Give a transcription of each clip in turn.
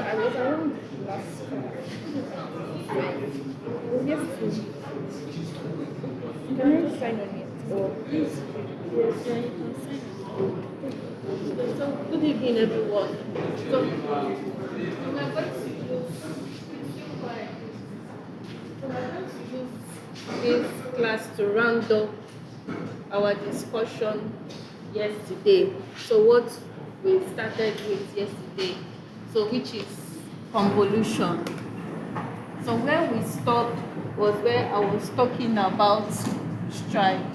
I was around last yesterday. Can I sign on it? Or please? Yes, yeah, you can sign it. Okay, so good evening, everyone. So we are going to use this class to round up our discussion yesterday. So what we started with yesterday, so which is convolution. So where we stopped was where I was talking about stride.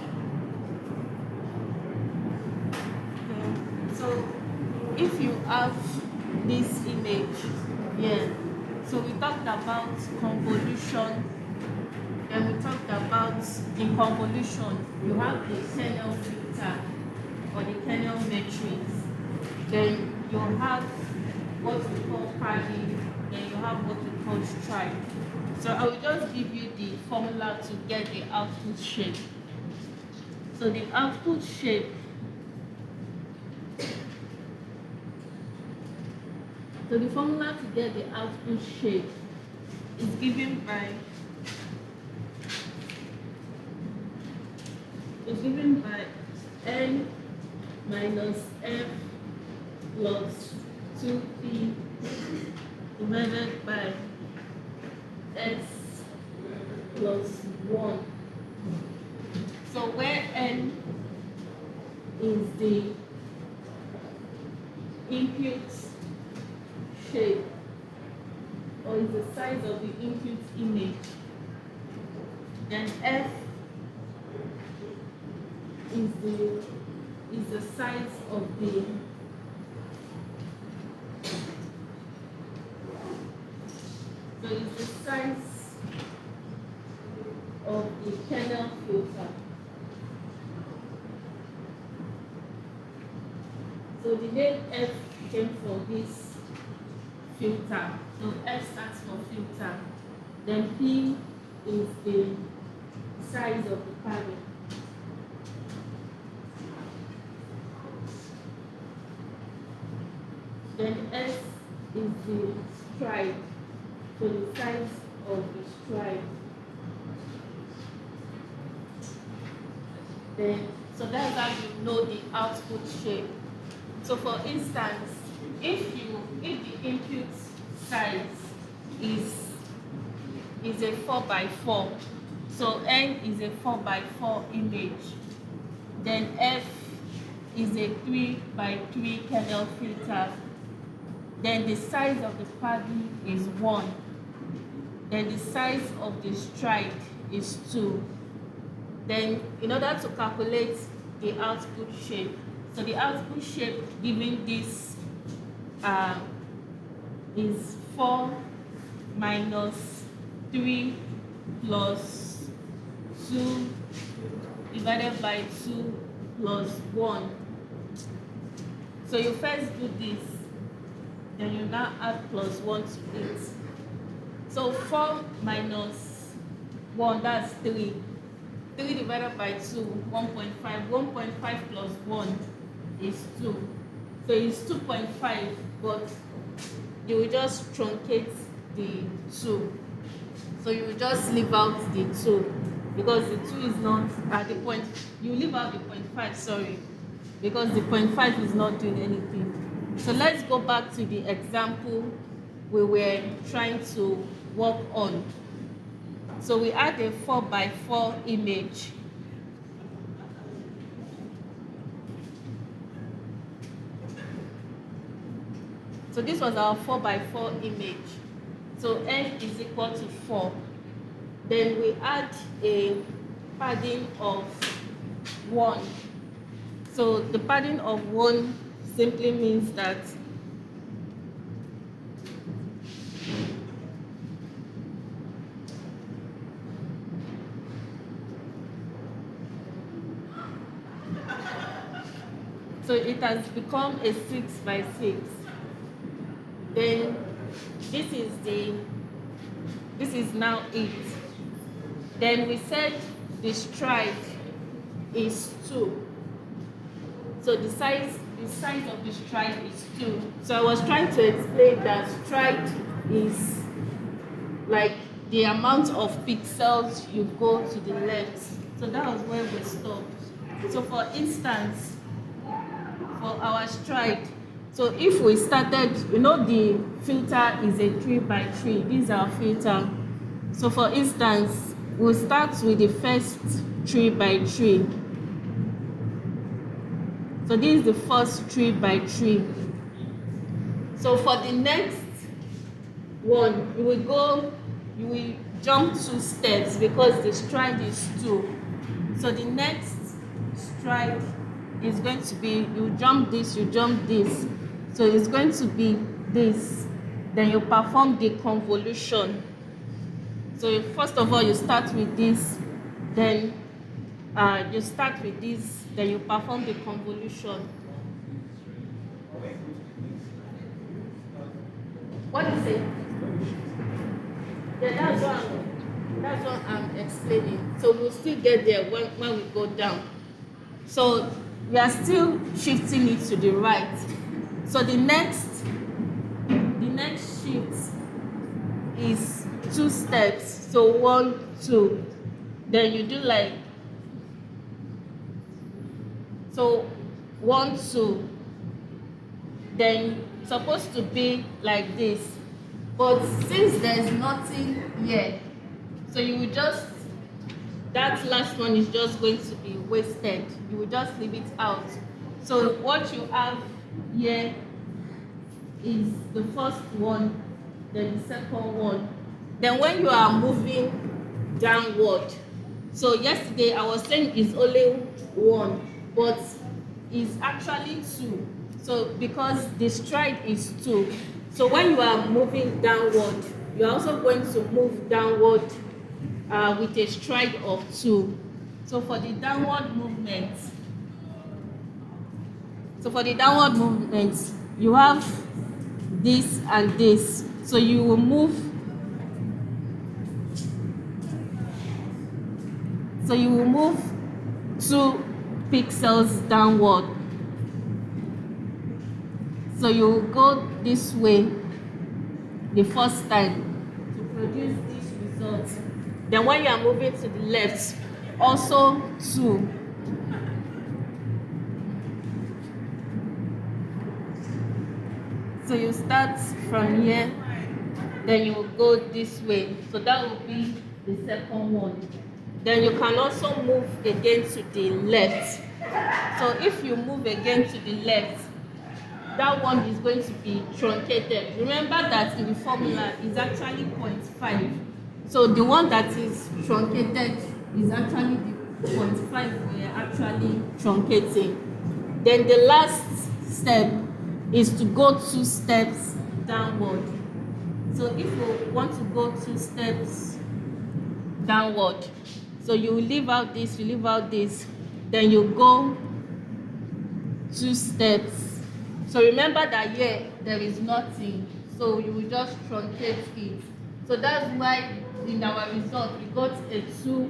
So if you have this image here, so we talked about convolution, then we talked about in convolution you have the kernel filter or the kernel matrix, then you have what we call padding, then you have what we call stride. So I will just give you the formula to get the output shape. So the output shape, so the formula to get the output shape is given by n minus f plus 2p divided by s plus 1. So where n is the input shape or is the size of the input image, then f is the size of the kernel filter. So the name f came from this filter. So f stands for filter. Then p is the size of the padding. Then S is the stride, so the size of the stride. Then, so that's how you know the output shape. So for instance, if the input size is a 4x4, so N is a 4x4 image, then F is a 3x3 kernel filter. Then the size of the padding is 1. Then the size of the stride is 2. Then in order to calculate the output shape, so the output shape given this is 4 minus 3 plus 2 divided by 2 plus 1. So you first do this, then you now add plus 1 to it. So 4 minus 1, that's 3. 3 divided by 2, 1.5. 1.5 plus 1 is 2. So it's 2.5, but you will just truncate the 2. So you will just leave out the 2 because the 2 is not at the point. You leave out the 0.5, sorry, because the 0.5 is not doing anything. So let's go back to the example we were trying to work on. So we had a 4x4 image. So this was our 4x4 image. So n is equal to 4. Then we add a padding of 1. So the padding of 1 simply means that so it has become a 6x6. Then this is now it. Then we said the stride is 2. So the size the size of the stride is 2. So I was trying to explain that stride is like the amount of pixels you go to the left. So that was where we stopped. So for instance, for our stride, so if we started, the filter is a 3x3. This is our filter. So for instance, we'll start with the first 3x3. So this is the first 3x3. So for the next one, you will jump 2 steps because the stride is 2. So the next stride is going to be, you jump this, you jump this. So it's going to be this. Then you perform the convolution. So first of all, you start with this, then you start with this, then you perform the convolution. What is it? Yeah, that's what I'm explaining. So we'll still get there when we go down. So we are still shifting it to the right. So the next shift is 2 steps. So 1, 2. Then you do like, so 1, 2. Then it's supposed to be like this. But since there's nothing here, so you will just, that last one is just going to be wasted. You will just leave it out. So what you have here is the first one, then the second one. Then when you are moving downward, so yesterday I was saying it's only 1, but it's actually 2. So because the stride is 2. So when you are moving downward, you're also going to move downward with a stride of 2. So for the downward movement, you have this and this. So you will move. So you will move 2 pixels downward. So you will go this way the first time to produce this result. Then when you are moving to the left, also 2. So you start from here, then you will go this way. So that will be the second one. Then you can also move again to the left. So if you move again to the left, that one is going to be truncated. Remember that in the formula is actually 0.5. So the one that is truncated is actually the 0.5 we're actually truncating. Then the last step is to go 2 steps downward. So if you want to go 2 steps downward, so you will leave out this, then you go 2 steps. So remember that here there is nothing, so you will just truncate it. So that's why in our result we got a 2, 2.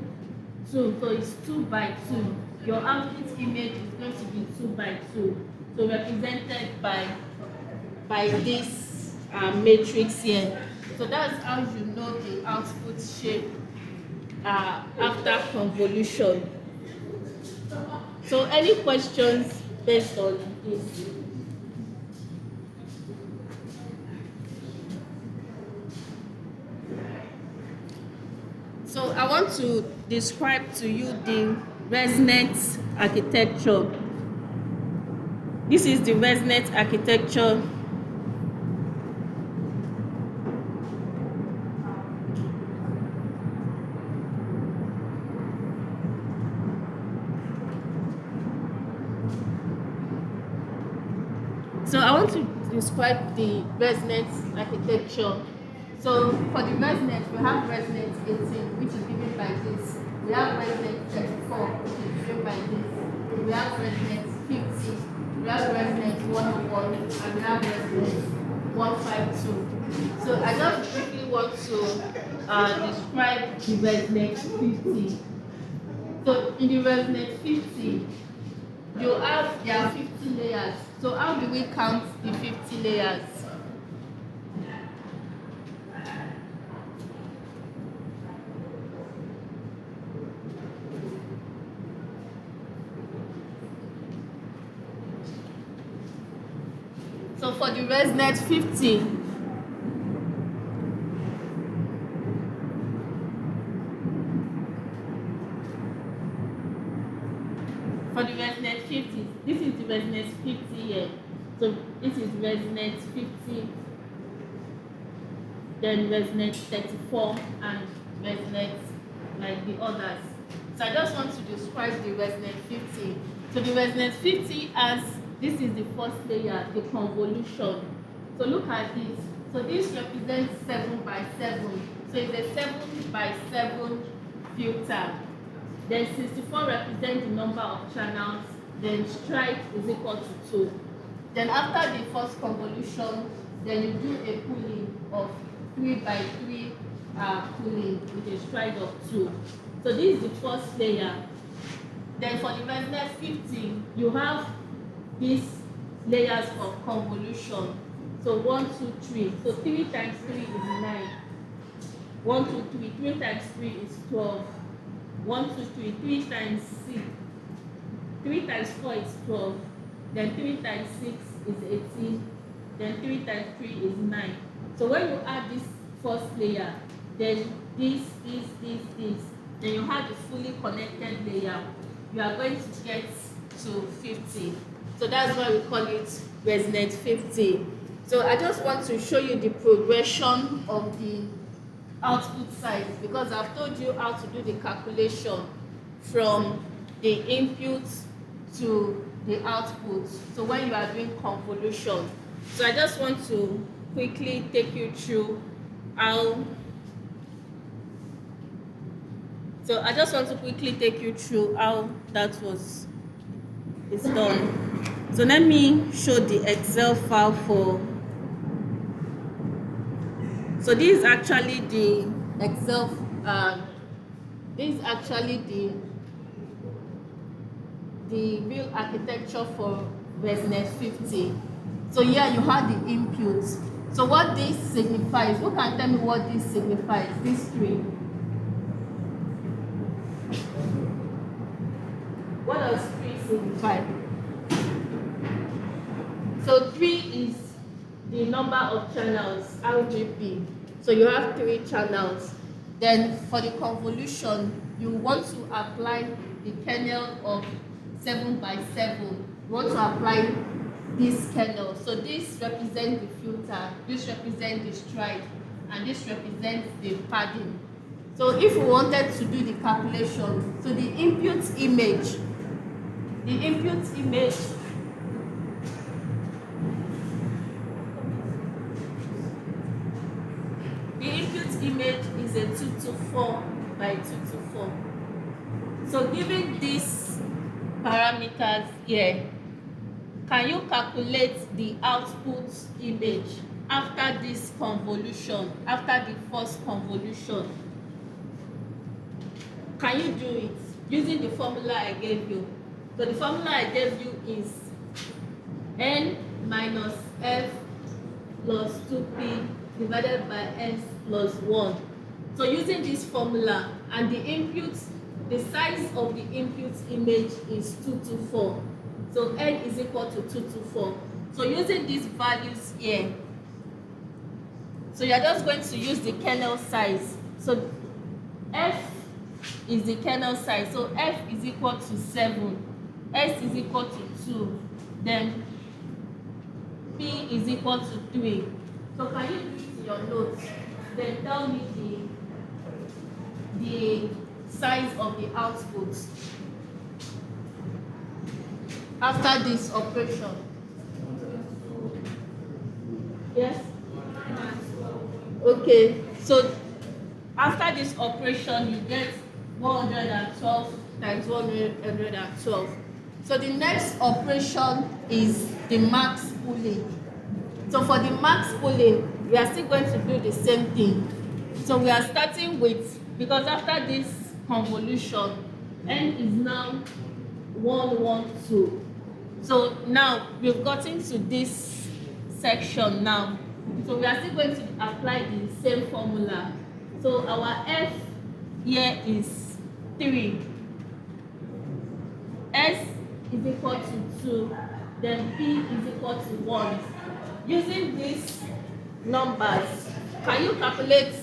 So it's 2x2. Your output image is going to be 2x2. So represented by this matrix here. So that's how you know the output shape after convolution. So any questions based on this? So I want to describe to you the Resnet architecture. This is the Resnet architecture. So I want to describe the Resnet architecture. So for the Resnet, we have Resnet50, which is given by this. We have Resnet34, which is given by this. We have Resnet50, we have Resnet101, and we have Resnet152. So I just briefly want to describe the Resnet50. So in the Resnet50, You have there are 50 layers. So how do we count the 50 layers? So for the Resnet50, this is the Resnet50 here. So this is Resnet50, then Resnet34 and Resnet like the others. So I just want to describe the Resnet50. So the Resnet50 has, this is the first layer, the convolution. So look at this. So this represents 7 by 7. So it's a 7 by 7 filter. Then 64 represents the number of channels. Then stride is equal to 2. Then after the first convolution, then you do a pooling of 3 by 3 pooling with a stride of 2. So this is the first layer. Then for the Resnet50, you have these layers of convolution. So 1, 2, 3. So 3 times 3 is 9. 1, 2, 3. 3 times 3 is 12. 1, 2, 3. 3 times 6. 3 times 4 is 12. Then 3 times 6 is 18. Then 3 times 3 is 9. So when you add this first layer, then this, then you have the fully connected layer, you are going to get to 50. So that's why we call it Resnet50. So I just want to show you the progression of the output size, because I've told you how to do the calculation from the input to the output. So when you are doing convolution. So I just want to quickly take you through how that is done. So let me show the Excel file for. So this is actually the Excel. This is actually the real architecture for Resnet50. So here you have the inputs. So what this signifies? Who can tell me what this signifies? This 3. What does 3 signify? So 3 is the number of channels, RGB. So you have 3 channels. Then for the convolution, you want to apply the kernel of 7 by 7. You want to apply this kernel. So this represents the filter, this represents the stride, and this represents the padding. So if we wanted to do the calculation, so the input image is a 224 by 224. So given these parameters here, can you calculate the output image after this convolution, after the first convolution? Can you do it using the formula I gave you? So the formula I gave you is n minus f plus 2p divided by s plus 1. So using this formula, and the input, the size of the input image is 224. So n is equal to 224. So using these values here, so you're just going to use the kernel size. So f is the kernel size. So f is equal to 7, s is equal to 2, then p is equal to 3. So can you do it in your notes? Then tell me the size of the output after this operation. Yes? Okay, so after this operation you get 112 times 112. So the next operation is the max pooling. So for the max pooling, we are still going to do the same thing. So we are starting with, because after this convolution, n is now 112. So now we've gotten to this section now. So we are still going to apply the same formula. So our F here is 3. S is equal to 2. Then P is equal to 1. Using these numbers, can you calculate,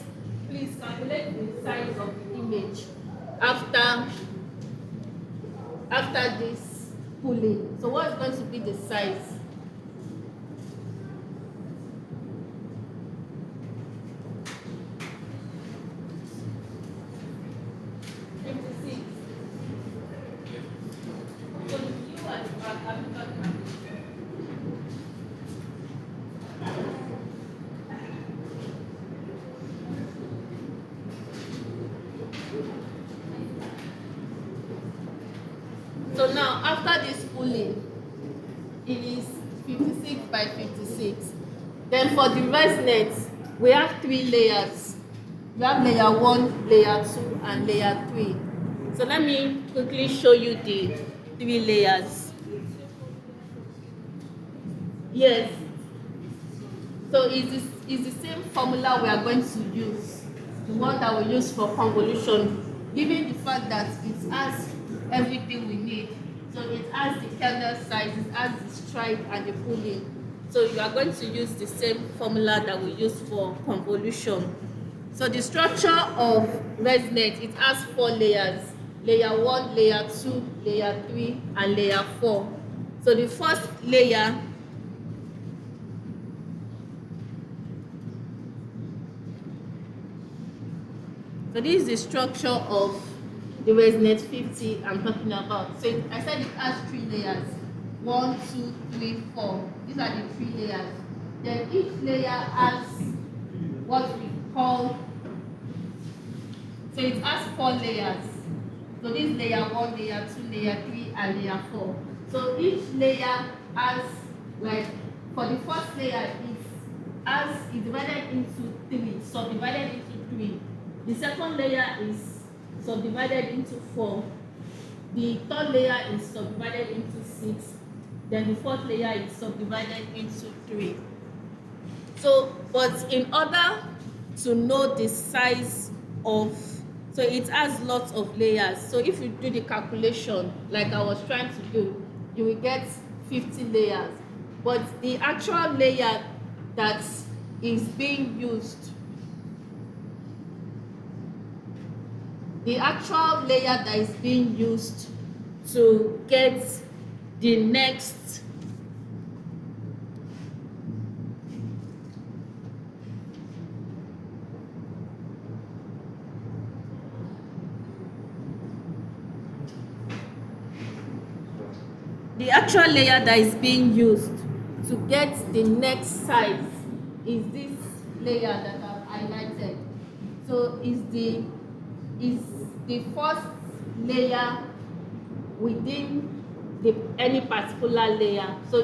please calculate the size of the image after this pulling. So what's going to be the size? So now after this pulling, it is 56 by 56. Then for the Resnet, we have 3 layers. We have layer 1, layer 2, and layer 3. So let me quickly show you the 3 layers. Yes. So it's the same formula we are going to use, the one that we use for convolution, given the fact that it has everything we need. So it has the kernel size, it has the stripe and the pulling. So you are going to use the same formula that we use for convolution. So the structure of Resnet, it has 4 layers. Layer 1, layer 2, layer 3, and layer 4. So the first layer So this is the structure of the Resnet50 I'm talking about. So I said it has 3 layers. 1, 2, 3, 4. These are the 3 layers. Then each layer has what we call, so it has 4 layers. So this is layer 1, layer 2, layer 3, and layer 4. So each layer has, like, for the first layer, is divided into 3, subdivided into 3. The second layer is subdivided into 4. The third layer is subdivided into 6. Then the fourth layer is subdivided into 3. So, but in order to know the size of, so it has lots of layers. So if you do the calculation, like I was trying to do, you will get 50 layers. But the actual layer that is being used, the actual layer that is being used to get the next size is this layer that I've highlighted. So is the first layer within any particular layer. So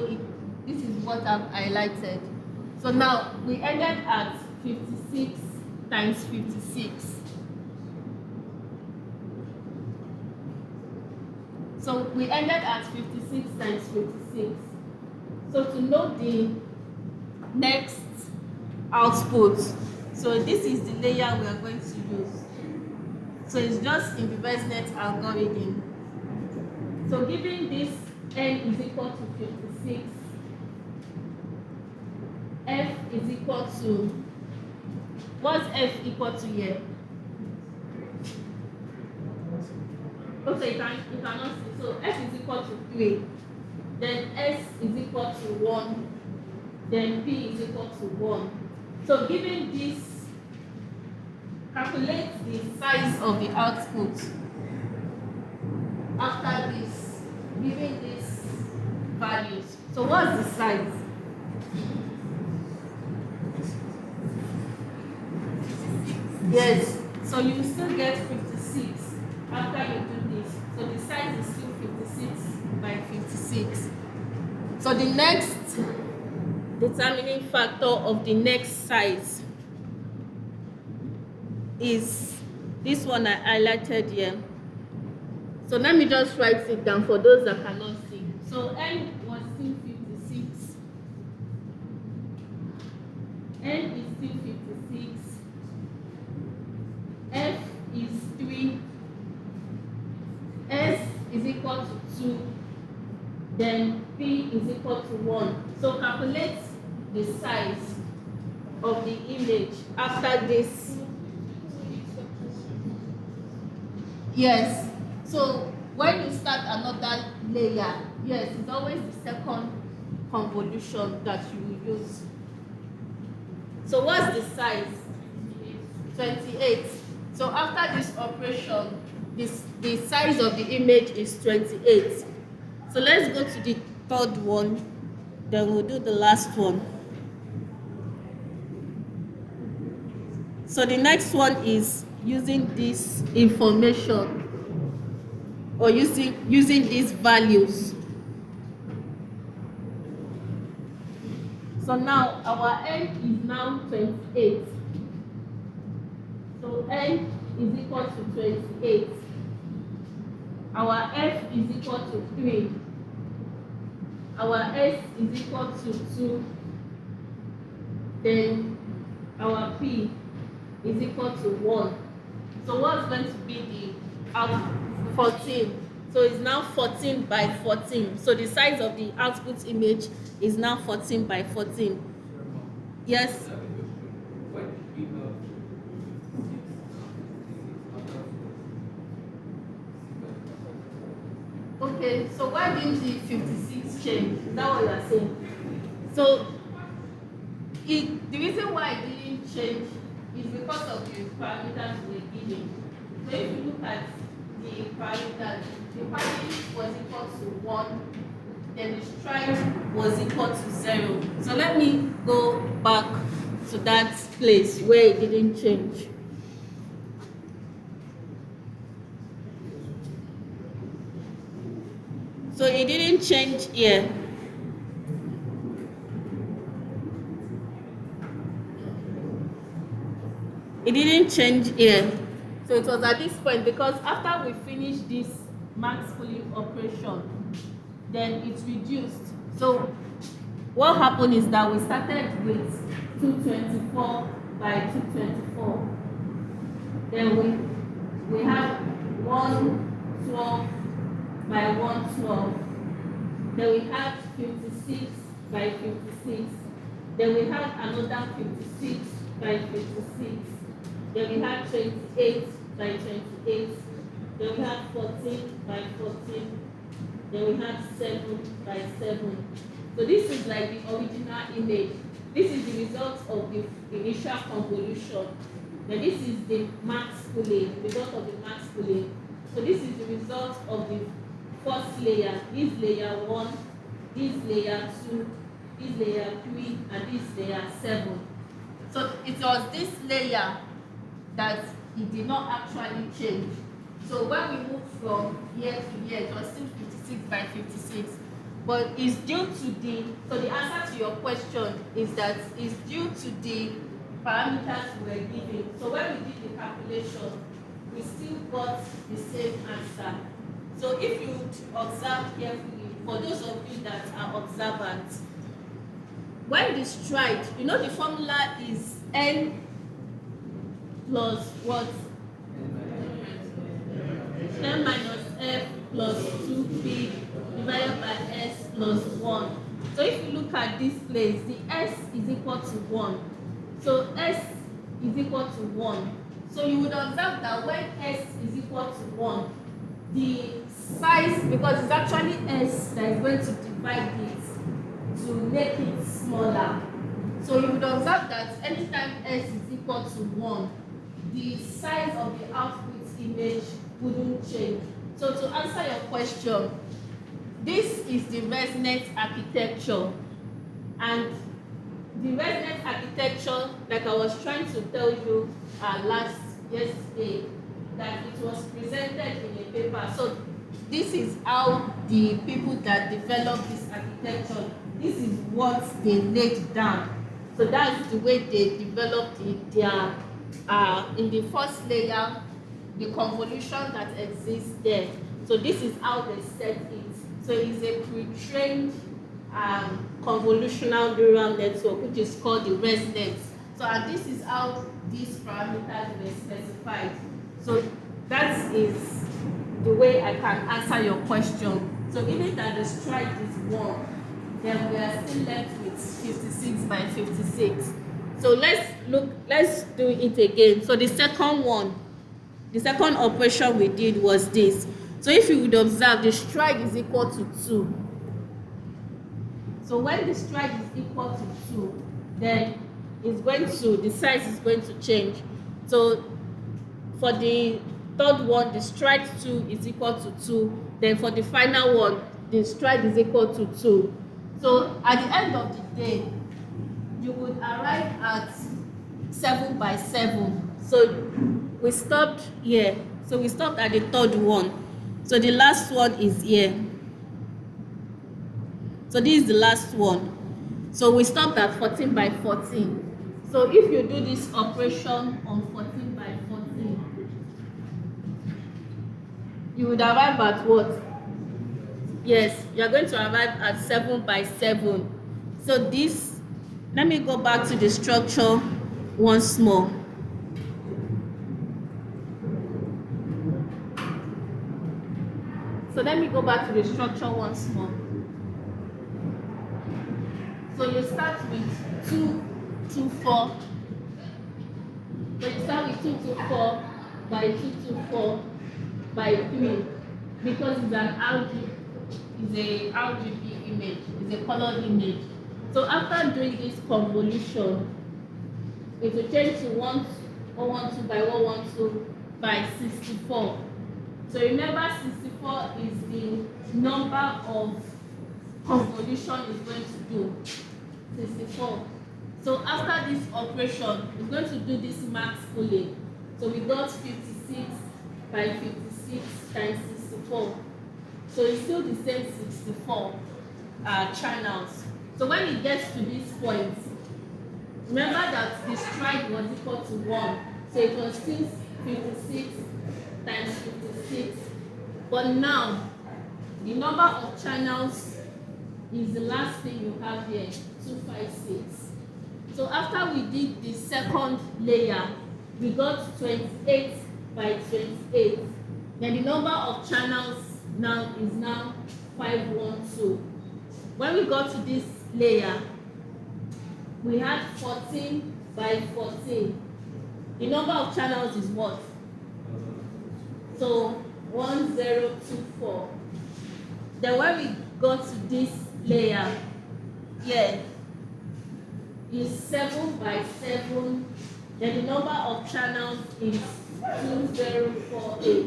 this is what I've highlighted. So now we ended at 56 times 56. So we ended at 56 times 56. So to know the next output, so this is the layer we are going to use. So it's just in the Resnet algorithm. So given this n is equal to 56, f is equal to, what's f equal to here? Okay, you cannot see. So f is equal to 3, then s is equal to 1, then p is equal to 1. So given this, calculate the size of the output after this, given these values. So what's the size? Yes, so you still get 56 after you do this. So the size is still 56 by 56. So the next determining factor of the next size is this one I highlighted here. So let me just write it down for those that cannot see. So N was still 56. N is still 56. F is 3. S is equal to 2. Then P is equal to 1. So calculate the size of the image after this. Yes. So when you start another layer, yes, it's always the second convolution that you will use. So what's the size? 28. So after this operation, the size of the image is 28. So let's go to the third one, then we'll do the last one. So the next one is using this information or using these values. So now our N is now 28. So N is equal to 28. Our F is equal to 3. Our S is equal to 2. Then our P is equal to 1. So what's going to be the 14? So it's now 14 by 14. So the size of the output image is now 14 by 14. Yes? Okay, so why didn't the 56 change? Is that what you are saying? So the reason why it didn't change is because of the parameters we're given. So if you look at the parameters, the padding was equal to 1, then the stride was equal to 0. So let me go back to that place where it didn't change. So it didn't change here. It didn't change here. So it was at this point because after we finished this max pooling operation, then it's reduced. So what happened is that we started with 224 by 224. Then we have 112 by 112. Then we have 56 by 56. Then we have another 56 by 56. Then we have 28 by 28. Then we have 14 by 14. Then we have 7 by 7. So this is like the original image. This is the result of the initial convolution. Then this is the max pooling, result of the max pooling. So this is the result of the first layer. This layer 1, this layer 2, this layer 3, and this layer 7. So it was this layer that it did not actually change. So when we moved from here to here, it was still 56 by 56. But it's due to so the answer to your question is that it's due to the parameters we were given. So when we did the calculation, we still got the same answer. So if you observe carefully, for those of you that are observant, when the stride, you know the formula is N plus what? N minus F plus 2P divided by S plus 1. So if you look at this place, the S is equal to 1. So S is equal to 1. So you would observe that when S is equal to 1, the size, because it's actually S that is going to divide it to make it smaller. So you would observe that anytime S is equal to 1, the size of the output image wouldn't change. So to answer your question, this is the Resnet architecture. And the Resnet architecture, like I was trying to tell you yesterday, that it was presented in a paper. So this is how the people that developed this architecture, this is what they laid down. So that's the way they developed it. Their in the first layer, the convolution that exists there. So this is how they set it. So it's a pre-trained convolutional neural network, which is called the Resnet. So and this is how these parameters were specified. So that is the way I can answer your question. So given that the stride is 1, then we are still left with 56 by 56. So let's do it again. So the second operation we did was this. So if you would observe, the stride is equal to 2. So when the stride is equal to 2, then the size is going to change. So for the third one, the stride 2 is equal to 2. Then for the final one, the stride is equal to 2. So at the end of the day, you would arrive at 7 by 7. So we stopped here. So we stopped at the third one. So the last one is here. So this is the last one. So we stopped at 14 by 14. So if you do this operation on 14 by 14, you would arrive at what? Yes, you are going to arrive at 7 by 7. So this, let me go back to the structure once more. So let me go back to the structure once more. So you start with 2, 2, 4. So you start with 2, 2, 4 by 2, 2, 4 by 3, because it's a RGB image, it's a colored image. So after doing this convolution, it will change to 112 by 112 by 64. So remember, 64 is the number of convolution is going to do. 64. So after this operation, it's going to do this max pooling. So we got 56 by 56 times 64. So it's still the same 64 channels. So when it gets to this point, remember that the stride was equal to 1. So it was still 56 times 56. But now, the number of channels is the last thing you have here, 256. So after we did the second layer, we got 28 by 28. Then the number of channels now is 512. When we got to this layer, we had 14 by 14. The number of channels is what? So 1024. Then when we got to this layer, here is 7 by 7. Then the number of channels is 2048.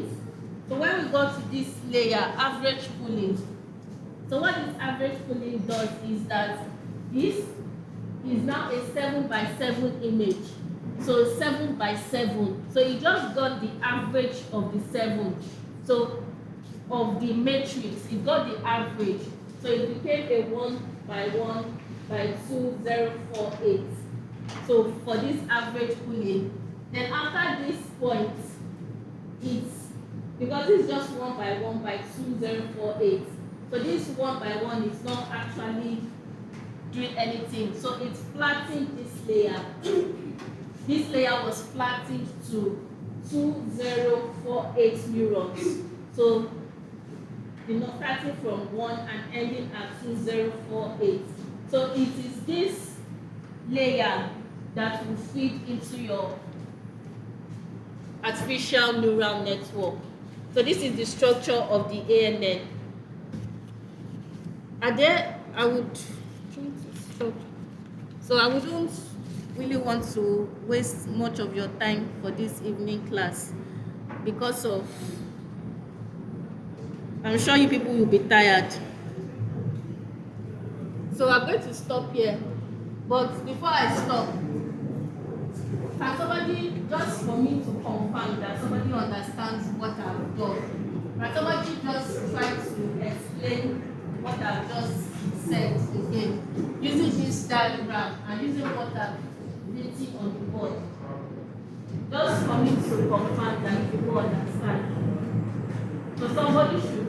So when we got to this layer, average pooling. So what this average pooling does is that this is now a 7 by 7 image. So 7 by 7. So you just got the average of the 7. So of the matrix, it got the average. So it became a 1 by 1 by 2048. So for this average pooling, then after this point, it's because it's just 1 by 1 by 2048. So this 1 by 1 is not actually doing anything. So it's flattened this layer. This layer was flattened to 2048 neurons. So starting from 1 and ending at 2048. So it is this layer that will feed into your artificial neural network. So this is the structure of the ANN. And then I would try to stop. So I wouldn't really want to waste much of your time for this evening class because of, I'm sure you people will be tired. So I'm going to stop here. But before I stop, can somebody, just for me to confirm that somebody understands what I've done, can somebody just try to explain what I've just said again, using this diagram and using what I've written on the board, just for me to confirm that people understand. So somebody should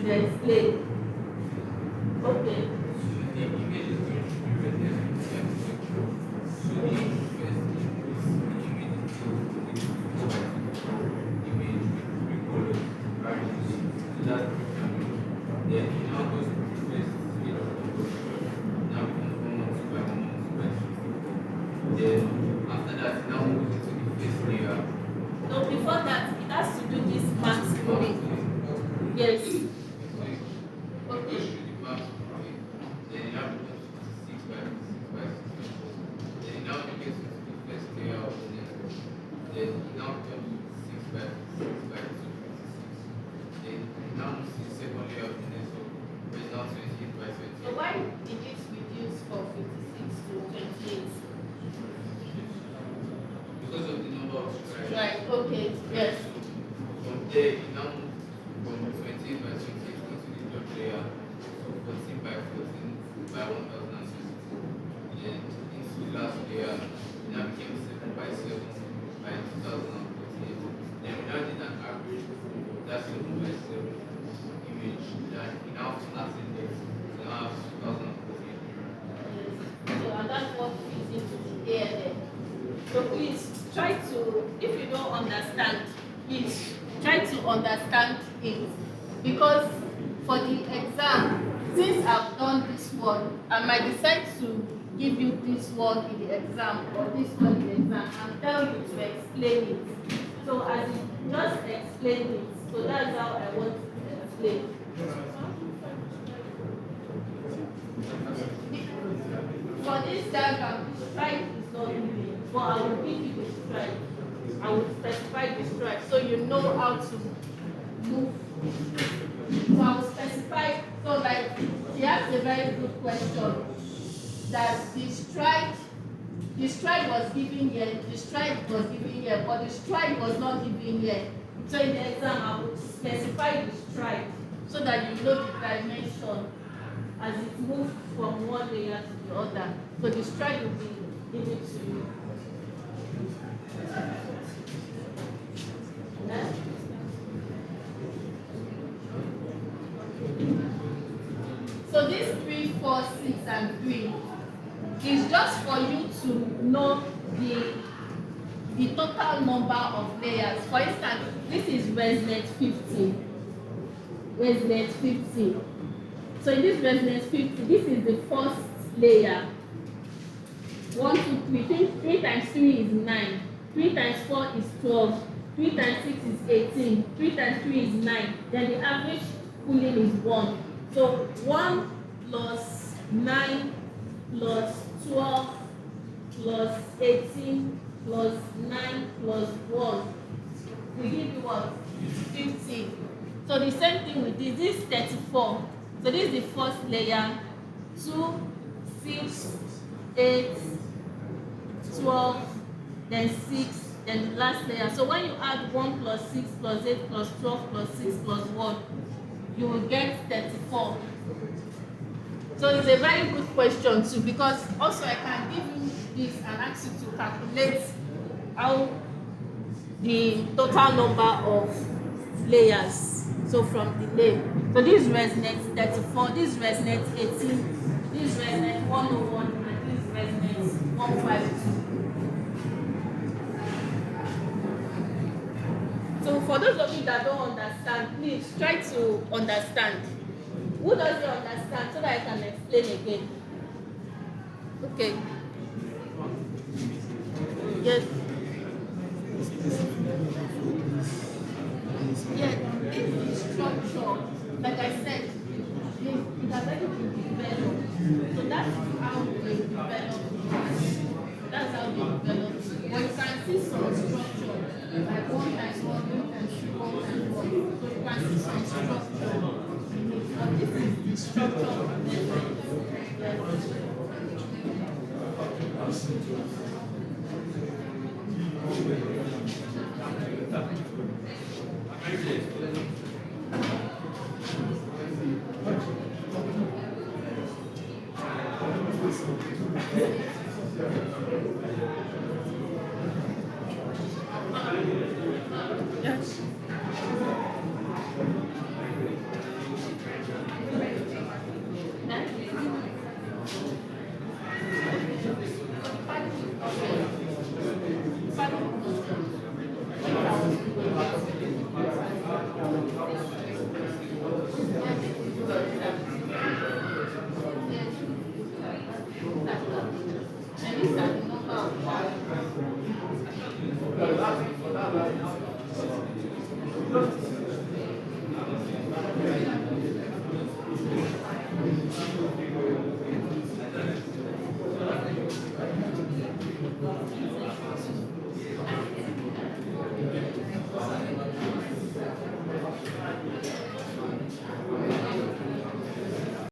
to explain. Okay. The image is going to be rendered in the architecture. So the first input, the image is image with three colors, values. So that's the image. Then it now goes to the first stage of the construction. Now we can 112 by 112 by 64. Then after that, it now moves into the first layer. No, before that, it has to do this max moving. Yes. Okay. Then it now becomes 6 by 6 by 64. Then it now gets into the first layer of the network. Then it now becomes 6 by 6 by 256. Then it now moves to the second layer of the network, where it's now 28 by 28. So why did it reduce from 56 to 28? Because of the number of strides. Right, okay, yes. So from there, it now moves from 28 by 28 into the third layer, so 14 by 14 by 1062. Then into the last layer, it now became 7 by 7 by 2048. Then we now did an average of that 7 by 7 image. Then we now flattened it. So now have 2048. So, and that's what fits into the ALM. So please try to, if you don't understand, please try to understand it. Because for the exam, since I've done this one, I might decide to give you this one in the exam or this one in the exam and tell you to explain it. So as you just explain it, so that's how I want to explain. For this diagram, the strike is not given, but I will give you the strike. I will specify the strike so you know how to move. So I will specify, so like she asked a very good question that the strike was given here, the strike was given here, but the strike was not given here. So in the exam, I will specify the strike so that you know the dimension as it moves from one layer to the other. So the strike will be given to you. Yeah? So this 3, 4, 6, and 3 is just for you to know the total number of layers. For instance, this is Resnet50. Resnet50. So in this Resnet50, this is the first layer. 1, 2, 3. 3 times 3 is 9. 3 times 4 is 12. 3 times 6 is 18. 3 times 3 is 9. Then the average pooling is 1. So 1 plus 9 plus 12 plus 18 plus 9 plus 1 will give you what? 50. So the same thing with this. This is 34. So this is the first layer. 2, 6, 8, 12, then 6, then the last layer. So when you add 1 plus 6 plus 8 plus 12 plus 6 plus 1, you will get 34. So it's a very good question too, because also I can give you this and ask you to calculate how the total number of layers. So from the name. So this is Resnet 34, this is Resnet 18, this is Resnet 101, and this is Resnet 152. So for those of you that don't understand, please try to understand. Who doesn't understand so that I can explain again? Okay. Yes. Yeah, this is structure. Like I said, it has already been developed. So that's how they develop. That's how they develop. But you can see some structure, like 1 times 1, 2 times 3, 1 times 1. So you can see some structure. And this is the structure of the network. Yes.